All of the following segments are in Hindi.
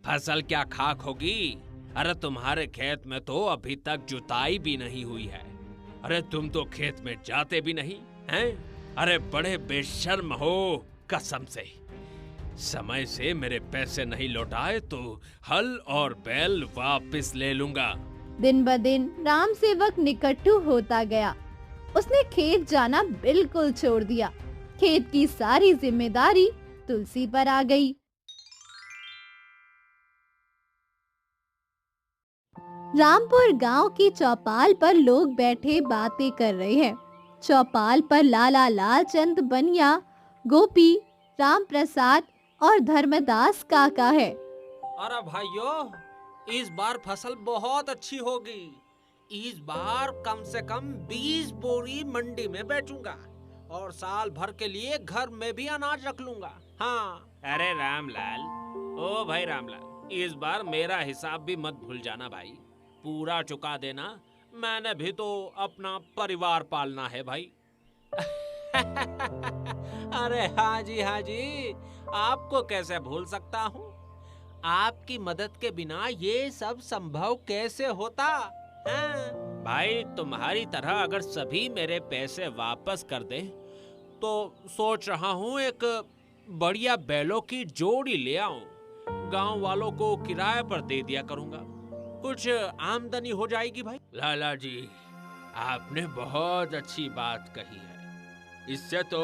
फसल क्या खाक होगी? अरे तुम्हारे खेत में तो अभी तक जुताई भी नहीं हुई है। अरे तुम तो खेत में जाते भी नहीं हैं? अरे बड़े बेशर्म हो कसम से। समय से मेरे पैसे नहीं लौटाए तो हल और बैल वापस ले लूंगा। दिन ब दिन राम सेवक निकट्टू होता गया। उसने खेत जाना बिल्कुल छोड़ दिया। खेत की सारी जिम्मेदारी तुलसी पर आ गई। रामपुर गांव की चौपाल पर लोग बैठे बातें कर रहे हैं। चौपाल पर लाला लालचंद बनिया, गोपी, राम प्रसाद और धर्मदास काका है। अरे भाइयों, इस बार फसल बहुत अच्छी होगी। इस बार कम से कम 20 बोरी मंडी में बेचूंगा और साल भर के लिए घर में भी अनाज रख लूंगा। हाँ। अरे रामलाल, ओ भाई रामलाल, इस बार मेरा हिसाब भी मत भूल जाना भाई। पूरा चुका देना, मैंने भी तो अपना परिवार पालना है भाई। अरे हाँ जी, आपको कैसे भूल सकता हूँ। आपकी मदद के बिना ये सब संभव कैसे होता है? भाई तुम्हारी तरह अगर सभी मेरे पैसे वापस कर दें तो सोच रहा हूँ एक बढ़िया बैलों की जोड़ी ले आऊं। गांव वालों को किराए पर दे दिया करूंगा, कुछ आमदनी हो जाएगी भाई। लाला जी, आपने बहुत अच्छी बात कही है। इससे तो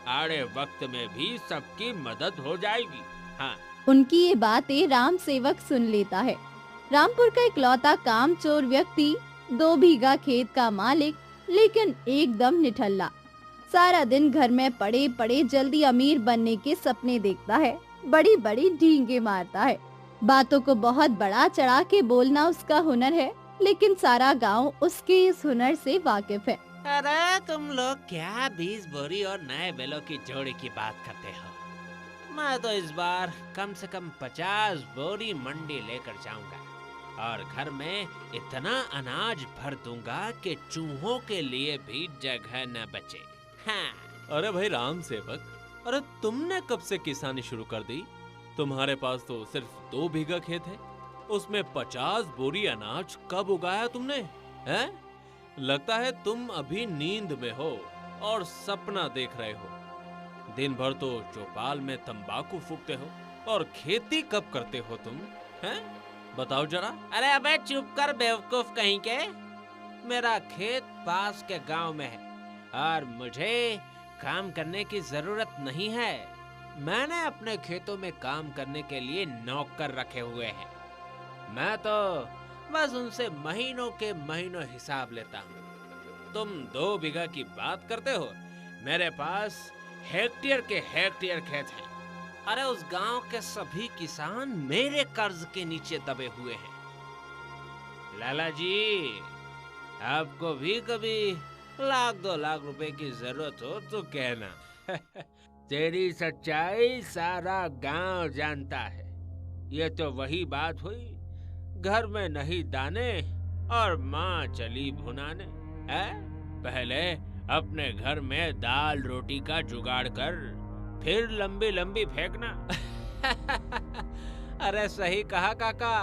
आड़े वक्त में भी सबकी मदद हो जाएगी। हाँ। उनकी ये बातें राम सेवक सुन लेता है। रामपुर का इकलौता कामचोर व्यक्ति, 2 बीघा खेत का मालिक, लेकिन एकदम निठल्ला। सारा दिन घर में पड़े पड़े जल्दी अमीर बनने के सपने देखता है, बड़ी बड़ी ढींगे मारता है। बातों को बहुत बड़ा चढ़ा के बोलना उसका हुनर है, लेकिन सारा गांव उसके इस हुनर से वाकिफ है। अरे तुम लोग क्या 20 बोरी और नए बैलों की जोड़ी की बात करते हो? मैं तो इस बार कम से कम 50 बोरी मंडी लेकर जाऊंगा और घर में इतना अनाज भर दूंगा कि चूहों के लिए भी जगह न बचे। हाँ। अरे भाई राम सेवक, अरे तुमने कब से किसानी शुरू कर दी? तुम्हारे पास तो सिर्फ 2 बीघा खेत है, उसमें 50 बोरी अनाज कब उगाया तुमने? हैं? लगता है तुम अभी नींद में हो और सपना देख रहे हो। दिन भर तो चौपाल में तंबाकू फूकते हो और खेती कब करते हो तुम? हैं? बताओ जरा। अरे अबे चुप कर बेवकूफ कहीं के। मेरा खेत पास के गांव में है और मुझे काम करने की जरूरत नहीं है। मैंने अपने खेतों में काम करने के लिए नौकर रखे हुए हैं। मैं तो बस उनसे महीनों के महीनों हिसाब लेता हूँ। तुम 2 बीघा की बात करते हो, मेरे पास हेक्टेयर के हेक्टेयर खेत हैं। अरे उस गांव के सभी किसान मेरे कर्ज के नीचे दबे हुए हैं। लाला जी, आपको भी कभी 1-2 लाख रुपए की जरूरत हो तो कहना। तेरी सच्चाई सारा गांव जानता है। ये तो वही बात हुई, घर में नहीं दाने और माँ चली भुनाने। है? पहले अपने घर में दाल रोटी का जुगाड़ कर, फिर लंबी लंबी फेंकना। अरे सही कहा काका।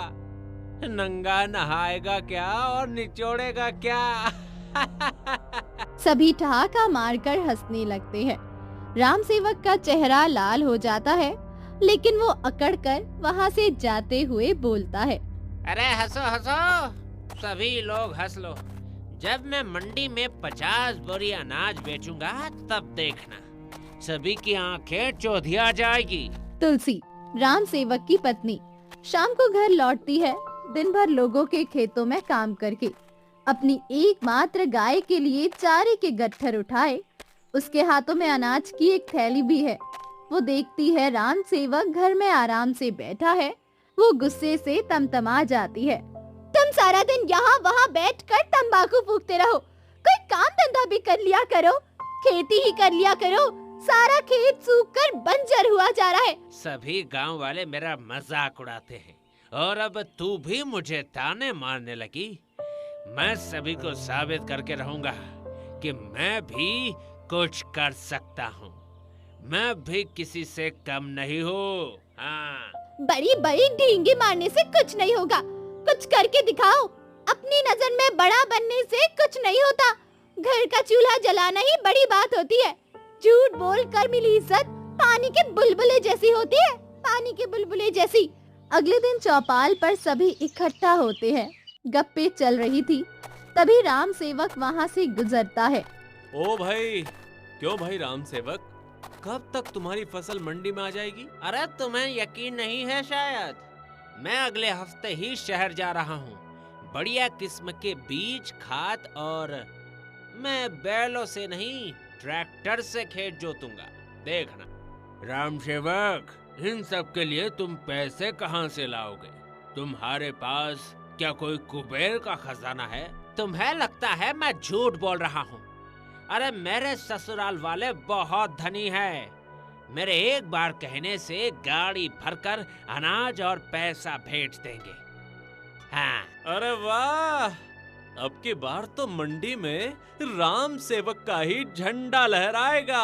नंगा नहाएगा क्या और निचोड़ेगा क्या? सभी ठहाका मारकर हंसने लगते हैं। राम सेवक का चेहरा लाल हो जाता है, लेकिन वो अकड़कर वहाँ से जाते हुए बोलता है, अरे हंसो हंसो, सभी लोग हंस लो। जब मैं मंडी में 50 बोरी अनाज बेचूंगा तब देखना, सभी की आंखें चौधिया जाएगी। तुलसी, राम सेवक की पत्नी, शाम को घर लौटती है, दिन भर लोगों के खेतों में काम करके। अपनी एकमात्र गाय के लिए चारे के गट्ठर उठाए, उसके हाथों में अनाज की एक थैली भी है। वो देखती है राम सेवक घर में आराम से बैठा है, वो गुस्से से तमतमा जाती है। तुम सारा दिन यहाँ वहाँ बैठकर तंबाकू फूकते रहो, कोई काम धंधा भी कर लिया करो, खेती ही कर लिया करो, सारा खेत सूखकर बंजर हुआ जा रहा है। सभी गांव वाले मेरा मजाक उड़ाते हैं और अब तू भी मुझे ताने मारने लगी। मैं सभी को साबित करके रहूंगा कि मैं भी कुछ कर सकता हूँ। मैं भी किसी से कम नहीं हूँ। हाँ। बड़ी बड़ी डींगे मारने से कुछ नहीं होगा, कुछ करके दिखाओ। अपनी नजर में बड़ा बनने से कुछ नहीं होता। घर का चूल्हा जलाना ही बड़ी बात होती है। झूठ बोल कर मिली इज्जत पानी के बुलबुले जैसी होती है, पानी के बुलबुले जैसी। अगले दिन चौपाल पर सभी इकट्ठा होते हैं। गप्पे चल रही थी, तभी राम सेवक वहाँ से गुजरता है। ओ भाई, क्यों भाई राम सेवक, कब तक तुम्हारी फसल मंडी में आ जाएगी? अरे तुम्हें यकीन नहीं है शायद, मैं अगले हफ्ते ही शहर जा रहा हूँ। बढ़िया किस्म के बीज, खाद और मैं बैलों से नहीं ट्रैक्टर से खेत जोतूंगा, देखना। राम सेवक, इन सब के लिए तुम पैसे कहाँ से लाओगे? तुम्हारे पास क्या कोई कुबेर का खजाना है? तुम्हें लगता है मैं झूठ बोल रहा हूँ? अरे मेरे ससुराल वाले बहुत धनी हैं। मेरे एक बार कहने से गाड़ी भरकर अनाज और पैसा भेज देंगे। हाँ। अरे वाह, अब की बार तो मंडी में राम सेवक का ही झंडा लहराएगा।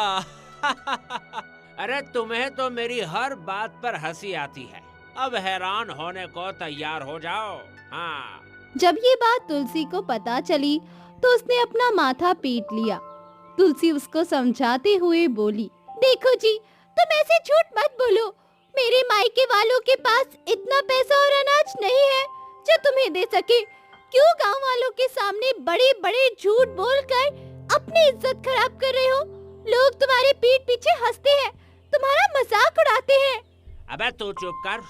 अरे तुम्हें तो मेरी हर बात पर हंसी आती है, अब हैरान होने को तैयार हो जाओ। हाँ। जब ये बात तुलसी को पता चली तो उसने अपना माथा पीट लिया। तुलसी उसको समझाते हुए बोली, देखो जी, तुम ऐसे झूठ मत बोलो। मेरे मायके वालों के पास इतना पैसा और अनाज नहीं है जो तुम्हें दे सके। क्यों गांव वालों के सामने बड़े बड़े झूठ बोलकर अपनी इज्जत खराब कर रहे हो? लोग तुम्हारे पीठ पीछे हंसते हैं, तुम्हारा मजाक उड़ाते हैं। अबे तू चुप कर,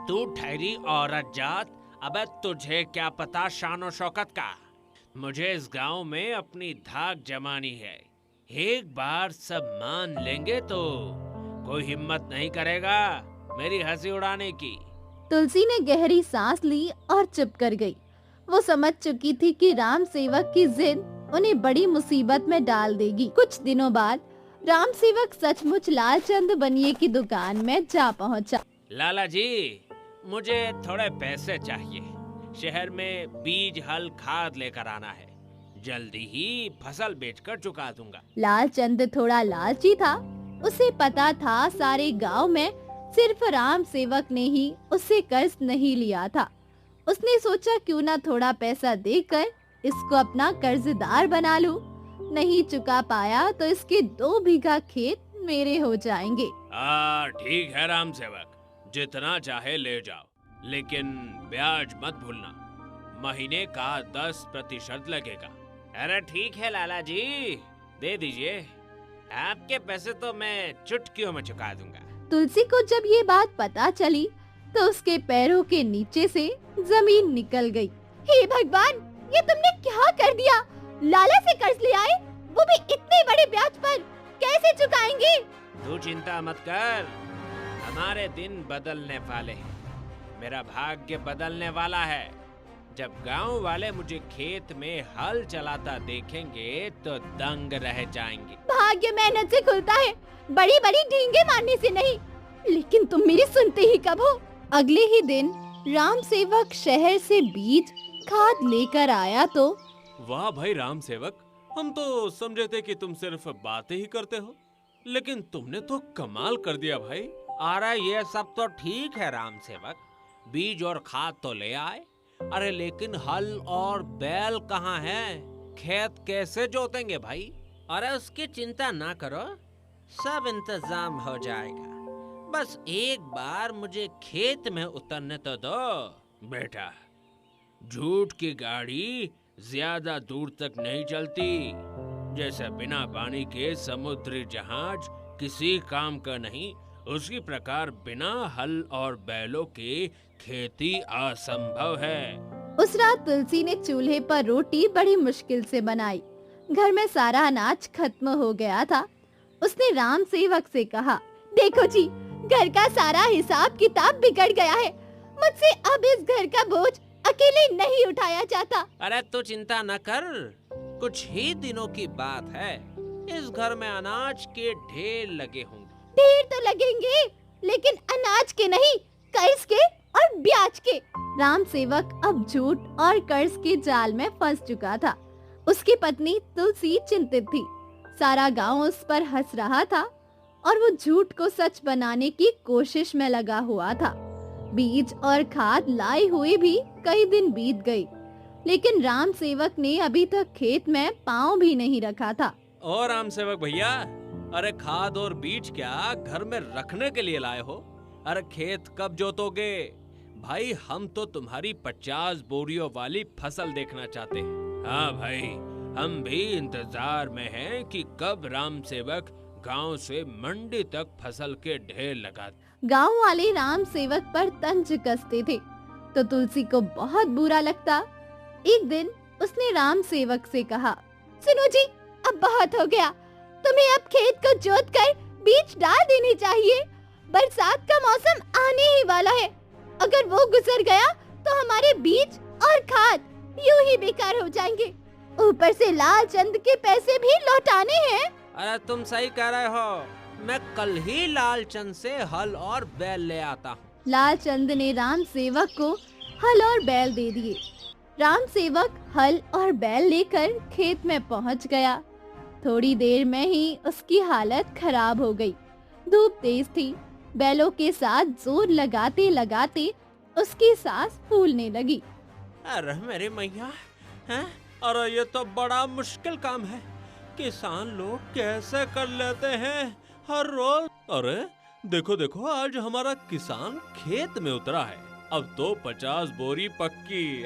तू ठहरी औरत जात। अबे तुझे क्या पता शान शौकत का? मुझे इस गांव में अपनी धाक जमानी है। एक बार सब मान लेंगे तो कोई हिम्मत नहीं करेगा मेरी हंसी उड़ाने की। तुलसी ने गहरी सांस ली और चुप कर गई। वो समझ चुकी थी कि राम सेवक की जिद उन्हें बड़ी मुसीबत में डाल देगी। कुछ दिनों बाद राम सेवक सचमुच लालचंद बनिए की दुकान में जा पहुंचा। लाला जी, मुझे थोड़े पैसे चाहिए। शहर में बीज, हल, खाद लेकर आना है। जल्दी ही फसल बेचकर चुका दूंगा। लालचंद थोड़ा लालची था। उसे पता था सारे गांव में सिर्फ राम सेवक ने ही उससे कर्ज नहीं लिया था। उसने सोचा क्यों ना थोड़ा पैसा देकर इसको अपना कर्जदार बना लूं। नहीं चुका पाया तो इसके 2 बीघा खेत मेरे हो जाएंगे। ठीक है राम सेवक, जितना चाहे ले जाओ, लेकिन ब्याज मत भूलना। महीने का 10% लगेगा। अरे ठीक है लाला जी, दे दीजिए। आपके पैसे तो मैं चुटकियों में चुका दूंगा। तुलसी को जब ये बात पता चली तो उसके पैरों के नीचे से जमीन निकल गई। हे भगवान, ये तुमने क्या कर दिया? लाला से कर्ज ले आए, वो भी इतने बड़े ब्याज पर, कैसे चुकाएंगे? तू चिंता मत कर, हमारे दिन बदलने वाले हैं। मेरा भाग्य बदलने वाला है। जब गांव वाले मुझे खेत में हल चलाता देखेंगे तो दंग रह जाएंगे। भाग्य मेहनत से खुलता है, बड़ी बड़ी डींगे मारने से नहीं। लेकिन तुम मेरी सुनते ही कब हो? अगले ही दिन राम सेवक शहर से बीज, खाद लेकर आया तो वाह भाई राम सेवक, हम तो समझे थे कि तुम सिर्फ बातें ही करते हो, लेकिन तुमने तो कमाल कर दिया भाई। अरे ये सब तो ठीक है राम सेवक, बीज और खाद तो ले आए। अरे लेकिन हल और बैल कहाँ हैं? खेत कैसे जोतेंगे भाई? अरे उसकी चिंता ना करो, सब इंतजाम हो जाएगा। बस एक बार मुझे खेत में उतरने तो दो। बेटा, झूठ की गाड़ी ज्यादा दूर तक नहीं चलती। जैसे बिना पानी के समुद्री जहाज किसी काम का नहीं, उसी प्रकार बिना हल और बैलों के खेती असंभव है। उस रात तुलसी ने चूल्हे पर रोटी बड़ी मुश्किल से बनाई। घर में सारा अनाज खत्म हो गया था। उसने राम सेवक से कहा, देखो जी, घर का सारा हिसाब किताब बिगड़ गया है। मुझसे अब इस घर का बोझ अकेले नहीं उठाया जाता। अरे तू चिंता न कर, कुछ ही दिनों की बात है। इस घर में अनाज के ढेर लगे होंगे। ढेर तो लगेंगे, लेकिन अनाज के नहीं, कर्ज के और ब्याज के। राम सेवक अब झूठ और कर्ज के जाल में फंस चुका था। उसकी पत्नी तुलसी चिंतित थी। सारा गांव उस पर हंस रहा था और वो झूठ को सच बनाने की कोशिश में लगा हुआ था। बीज और खाद लाए हुए भी कई दिन बीत गए, लेकिन राम सेवक ने अभी तक खेत में पाँव भी नहीं रखा था। और राम सेवक भैया, अरे खाद और बीज क्या घर में रखने के लिए लाए हो? अरे खेत कब जोतोगे? भाई हम तो तुम्हारी 50 बोरियों वाली फसल देखना चाहते हैं। हाँ भाई, हम भी इंतजार में हैं कि कब राम सेवक गांव से मंडी तक फसल के ढेर लगा। गांव वाले राम सेवक पर तंज कसते थे तो तुलसी को बहुत बुरा लगता। एक दिन उसने राम सेवक से कहा, सुनो जी, अब बहुत हो गया, तुम्हें अब खेत को जोत कर बीज डाल देने चाहिए। बरसात का मौसम आने ही वाला है, अगर वो गुजर गया तो हमारे बीज और खाद यूं ही बेकार हो जाएंगे, ऊपर से लाल चंद के पैसे भी लौटाने हैं। अरे तुम सही कह रहे हो, मैं कल ही लालचंद से हल और बैल ले आता हूँ। लाल चंद ने राम सेवक को हल और बैल दे दिए। राम सेवक हल और बैल लेकर खेत में पहुंच गया। थोड़ी देर में ही उसकी हालत खराब हो गई। धूप तेज थी, बैलों के साथ जोर लगाते लगाते उसकी सांस फूलने लगी। अरे मेरी मैया, हैं? अरे ये तो बड़ा मुश्किल काम है, किसान लोग कैसे कर लेते हैं हर रोज। अरे देखो देखो, आज हमारा किसान खेत में उतरा है, अब तो 50 बोरी पक्की।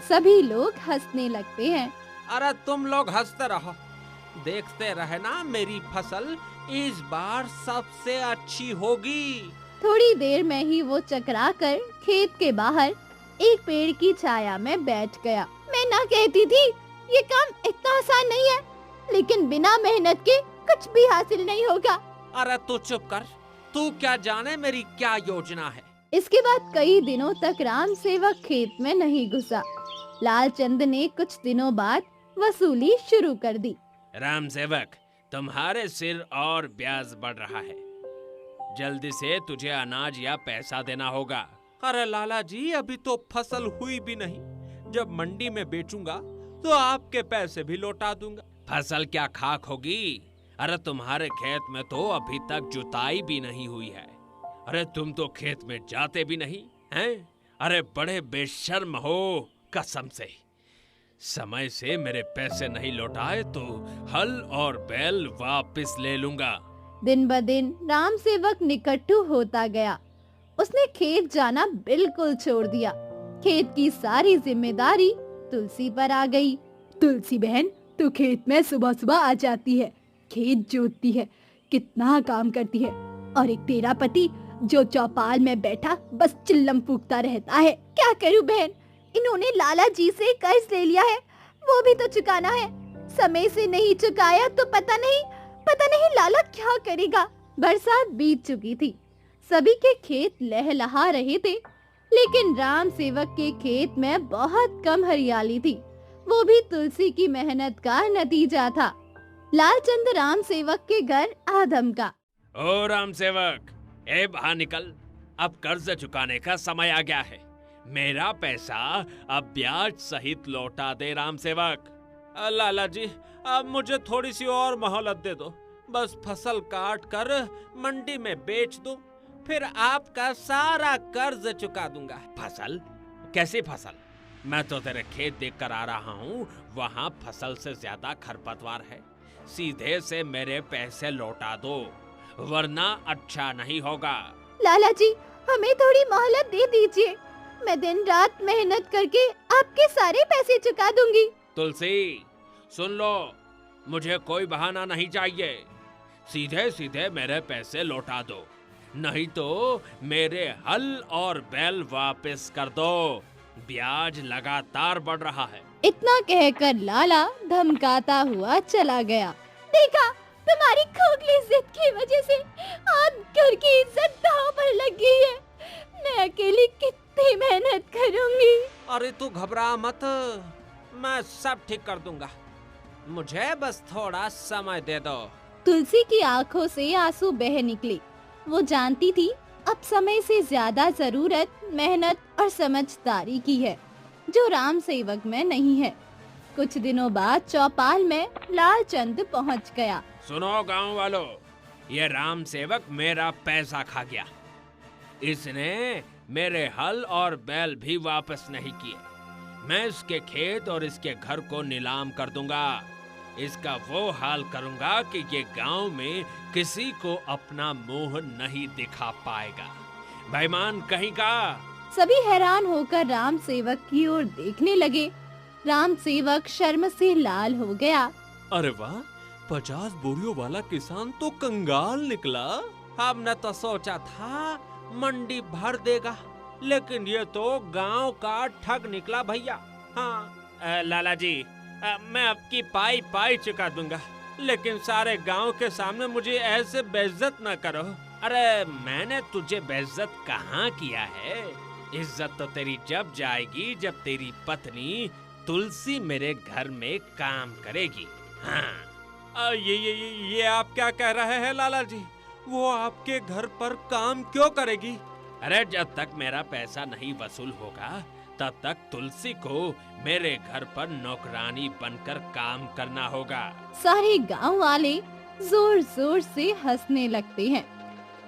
सभी लोग हंसने लगते हैं। अरे तुम लोग हंसते रहो, देखते रहना मेरी फसल इस बार सबसे अच्छी होगी। थोड़ी देर में ही वो चकरा कर खेत के बाहर एक पेड़ की छाया में बैठ गया। मैं ना कहती थी ये काम इतना आसान नहीं है, लेकिन बिना मेहनत के कुछ भी हासिल नहीं होगा। अरे तू चुप कर, तू क्या जाने मेरी क्या योजना है। इसके बाद कई दिनों तक राम सेवक खेत में नहीं घुसा। लालचंद ने कुछ दिनों बाद वसूली शुरू कर दी। राम सेवक, तुम्हारे सिर और ब्याज बढ़ रहा है, जल्दी से तुझे अनाज या पैसा देना होगा। अरे लाला जी, अभी तो फसल हुई भी नहीं, जब मंडी में बेचूंगा तो आपके पैसे भी लौटा दूंगा। फसल क्या खाक होगी? अरे तुम्हारे खेत में तो अभी तक जुताई भी नहीं हुई है। अरे तुम तो खेत में जाते भी नहीं हैं? अरे बड़े बेशर्म हो कसम से। समय से मेरे पैसे नहीं लौटाए तो हल और बैल वापस ले लूंगा। दिन ब दिन राम सेवक निकट्टू होता गया। उसने खेत जाना बिल्कुल छोड़ दिया। खेत की सारी जिम्मेदारी तुलसी पर आ गई। तुलसी बहन, तू खेत में सुबह सुबह आ जाती है, खेत जोतती है, कितना काम करती है, और एक तेरा पति जो चौपाल में बैठा बस चिल्लम फूकता रहता है। क्या करूं बहन, इन्होंने लाला जी से कर्ज ले लिया है, वो भी तो चुकाना है। समय से नहीं चुकाया तो पता नहीं लाला क्या करेगा। बरसात बीत चुकी थी, सभी के खेत लहलहा रहे थे, लेकिन राम सेवक के खेत में बहुत कम हरियाली थी। वो भी तुलसी की मेहनत का नतीजा था। लालचंद राम सेवक के घर आ धमका। ओ राम सेवक, ए बाहर निकल, अब कर्ज चुकाने का समय आ गया है। मेरा पैसा अब ब्याज सहित लौटा दे राम सेवक। लाला जी, अब मुझे थोड़ी सी और मोहलत दे दो, बस फसल काट कर मंडी में बेच दो, फिर आपका सारा कर्ज चुका दूंगा। फसल? कैसी फसल? मैं तो तेरे खेत देख कर आ रहा हूँ, वहाँ फसल से ज्यादा खरपतवार है। सीधे से मेरे पैसे लौटा दो, वरना अच्छा नहीं होगा। लाला जी, हमें थोड़ी मोहलत दे दीजिए, मैं दिन रात मेहनत करके आपके सारे पैसे चुका दूंगी। तुलसी सुन लो, मुझे कोई बहाना नहीं चाहिए, सीधे सीधे मेरे पैसे लौटा दो, नहीं तो मेरे हल और बैल वापस कर दो। ब्याज लगातार बढ़ रहा है। इतना कहकर लाला धमकाता हुआ चला गया। देखा, तुम्हारी खोखली जिद की वजह से आज घर की इज्जत दांव पर लग गई है। मैं अकेली कितनी मेहनत करूंगी। अरे तू घबरा मत, मैं सब ठीक कर दूंगा, मुझे बस थोड़ा समय दे दो। तुलसी की आंखों से आंसू बह निकले। वो जानती थी अब समय से ज्यादा जरूरत मेहनत और समझदारी की है, जो राम सेवक में नहीं है। कुछ दिनों बाद चौपाल में लालचंद पहुंच गया। सुनो गांव वालों, ये राम सेवक मेरा पैसा खा गया। इसने मेरे हल और बैल भी वापस नहीं किए। मैं इसके खेत और इसके घर को नीलाम कर दूंगा। इसका वो हाल करूंगा कि ये गांव में किसी को अपना मुंह नहीं दिखा पाएगा। बेईमान कहीं का। सभी हैरान होकर राम सेवक की ओर देखने लगे। राम सेवक शर्म से लाल हो गया। अरे वाह, 50 बोरियों वाला किसान तो कंगाल निकला। हमने तो सोचा था मंडी भर देगा, लेकिन ये तो गांव का ठग निकला भैया। हाँ लाला जी, मैं आपकी पाई पाई चुका दूंगा, लेकिन सारे गांव के सामने मुझे ऐसे बेइज्जत न करो। अरे मैंने तुझे बेइज्जत कहाँ किया है? इज्जत तो तेरी जब जाएगी जब तेरी पत्नी तुलसी मेरे घर में काम करेगी। हाँ। ये आप क्या कह रहे हैं लाला जी? वो आपके घर पर काम क्यों करेगी? अरे जब तक मेरा पैसा नहीं वसूल होगा तब तक तुलसी को मेरे घर पर नौकरानी बनकर काम करना होगा। सारे गांव वाले जोर जोर से हंसने लगते हैं।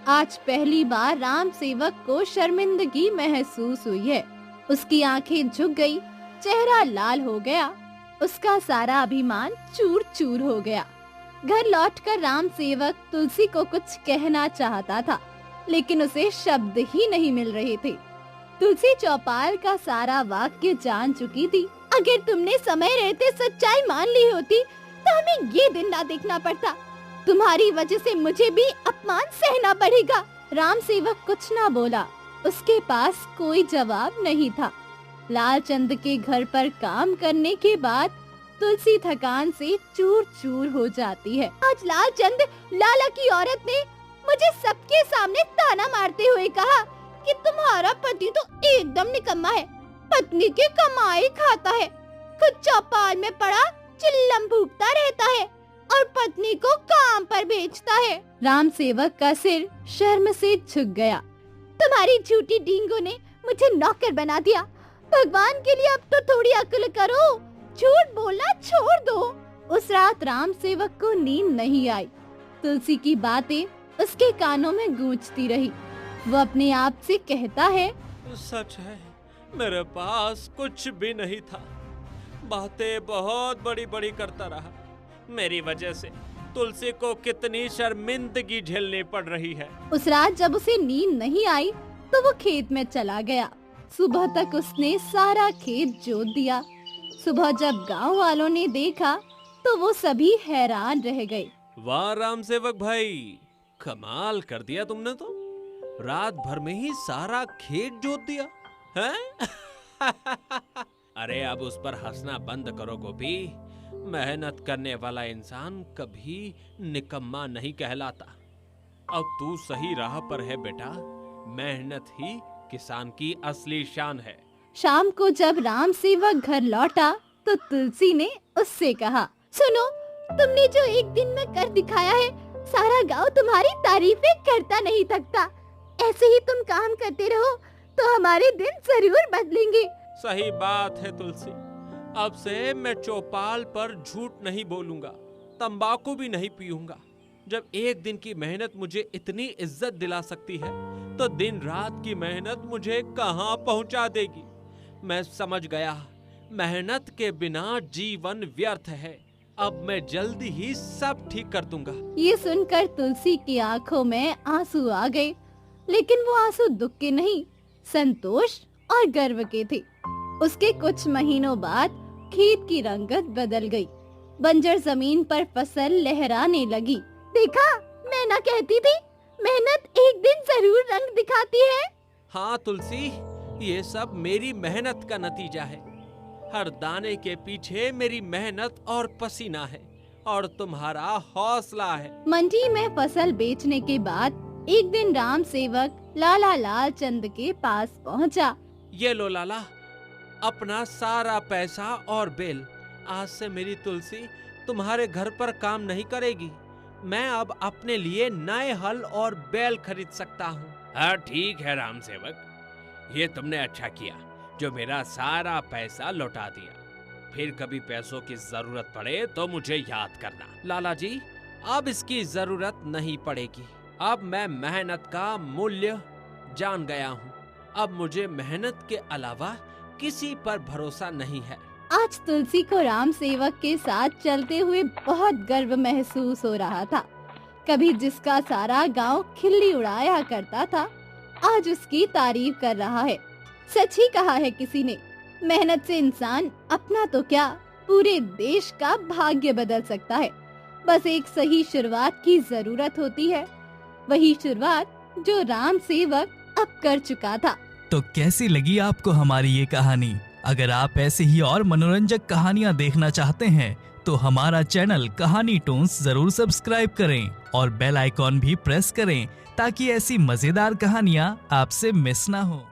आज पहली बार राम सेवक को शर्मिंदगी महसूस हुई है। उसकी आंखें झुक गई, चेहरा लाल हो गया, उसका सारा अभिमान चूर चूर हो गया। घर लौटकर राम सेवक तुलसी को कुछ कहना चाहता था, लेकिन उसे शब्द ही नहीं मिल रहे थे। तुलसी चौपाल का सारा वाक्य जान चुकी थी। अगर तुमने समय रहते सच्चाई मान ली होती तो हमें ये दिन ना देखना पड़ता। तुम्हारी वजह से मुझे भी अपमान सहना पड़ेगा। राम सेवक कुछ ना बोला, उसके पास कोई जवाब नहीं था। लालचंद के घर पर काम करने के बाद तुलसी थकान से चूर चूर हो जाती है। आज लालचंद लाला की औरत ने मुझे सबके सामने ताना मारते हुए कहा कि तुम्हारा पति तो एकदम निकम्मा है, पत्नी की कमाई खाता है, खुद चौपाल में पड़ा चिल्लम फूकता रहता है और पत्नी को काम पर भेजता है। राम सेवक का सिर शर्म से झुक गया। तुम्हारी झूठी डींगों ने मुझे नौकर बना दिया। भगवान के लिए अब तो थोड़ी अक्ल करो, झूठ बोलना छोड़ दो। उस रात राम सेवक को नींद नहीं आई। तुलसी की बातें उसके कानों में गूंजती रही। वो अपने आप से कहता है, सच है, मेरे पास कुछ भी नहीं था। बातें बहुत बड़ी बड़ी करता रहा। मेरी वजह से तुलसी को कितनी शर्मिंदगी झेलनी पड़ रही है। उस रात जब उसे नींद नहीं आई तो वो खेत में चला गया। सुबह तक उसने सारा खेत जोत दिया। सुबह जब गांव वालों ने देखा तो वो सभी हैरान रह गए। वाह राम सेवक भाई, कमाल कर दिया तुमने तो। रात भर में ही सारा खेत जोत दिया है? अरे अब उस पर हंसना बंद करो गोपी। मेहनत करने वाला इंसान कभी निकम्मा नहीं कहलाता। अब तू सही राह पर है बेटा। मेहनत ही किसान की असली शान है। शाम को जब राम सेवक घर लौटा तो तुलसी ने उससे कहा, सुनो, तुमने जो एक दिन में कर दिखाया है, सारा गांव तुम्हारी तारीफें करता नहीं थकता। ऐसे ही तुम काम करते रहो तो हमारे दिन जरूर बदलेंगे। सही बात है तुलसी। अब से मैं चौपाल पर झूठ नहीं बोलूंगा, तंबाकू भी नहीं पीऊंगा। जब एक दिन की मेहनत मुझे इतनी इज्जत दिला सकती है तो दिन रात की मेहनत मुझे कहां पहुंचा देगी। मैं समझ गया, मेहनत के बिना जीवन व्यर्थ है। अब मैं जल्दी ही सब ठीक कर दूंगा। ये सुनकर तुलसी की आंखों में आंसू आ गए, लेकिन वो आंसू दुख के नहीं, संतोष और गर्व के थे। उसके कुछ महीनों बाद खेत की रंगत बदल गई। बंजर जमीन पर फसल लहराने लगी। देखा, मैं ना कहती थी, मेहनत एक दिन जरूर रंग दिखाती है। हाँ तुलसी, ये सब मेरी मेहनत का नतीजा है। हर दाने के पीछे मेरी मेहनत और पसीना है और तुम्हारा हौसला है। मंडी में फसल बेचने के बाद एक दिन राम सेवक लाला लालचंद के पास पहुंचा। ये लो लाला, अपना सारा पैसा और बेल। आज से मेरी तुलसी तुम्हारे घर पर काम नहीं करेगी। मैं अब अपने लिए नए हल और बैल खरीद सकता हूँ। हाँ ठीक है राम सेवक, ये तुमने अच्छा किया जो मेरा सारा पैसा लौटा दिया। फिर कभी पैसों की जरूरत पड़े तो मुझे याद करना। लाला जी, अब इसकी जरूरत नहीं पड़ेगी। अब मैं मेहनत का मूल्य जान गया हूँ। अब मुझे मेहनत के अलावा किसी पर भरोसा नहीं है। आज तुलसी को राम सेवक के साथ चलते हुए बहुत गर्व महसूस हो रहा था। कभी जिसका सारा गांव खिल्ली उड़ाया करता था, आज उसकी तारीफ कर रहा है। सच ही कहा है किसी ने, मेहनत से इंसान अपना तो क्या पूरे देश का भाग्य बदल सकता है। बस एक सही शुरुआत की जरूरत होती है, वही शुरुआत जो राम सेवक अब कर चुका था। तो कैसी लगी आपको हमारी ये कहानी? अगर आप ऐसी ही और मनोरंजक कहानियाँ देखना चाहते हैं तो हमारा चैनल कहानी टून्स जरूर सब्सक्राइब करें और बेल आइकॉन भी प्रेस करें ताकि ऐसी मजेदार कहानियाँ आपसे मिस ना हो।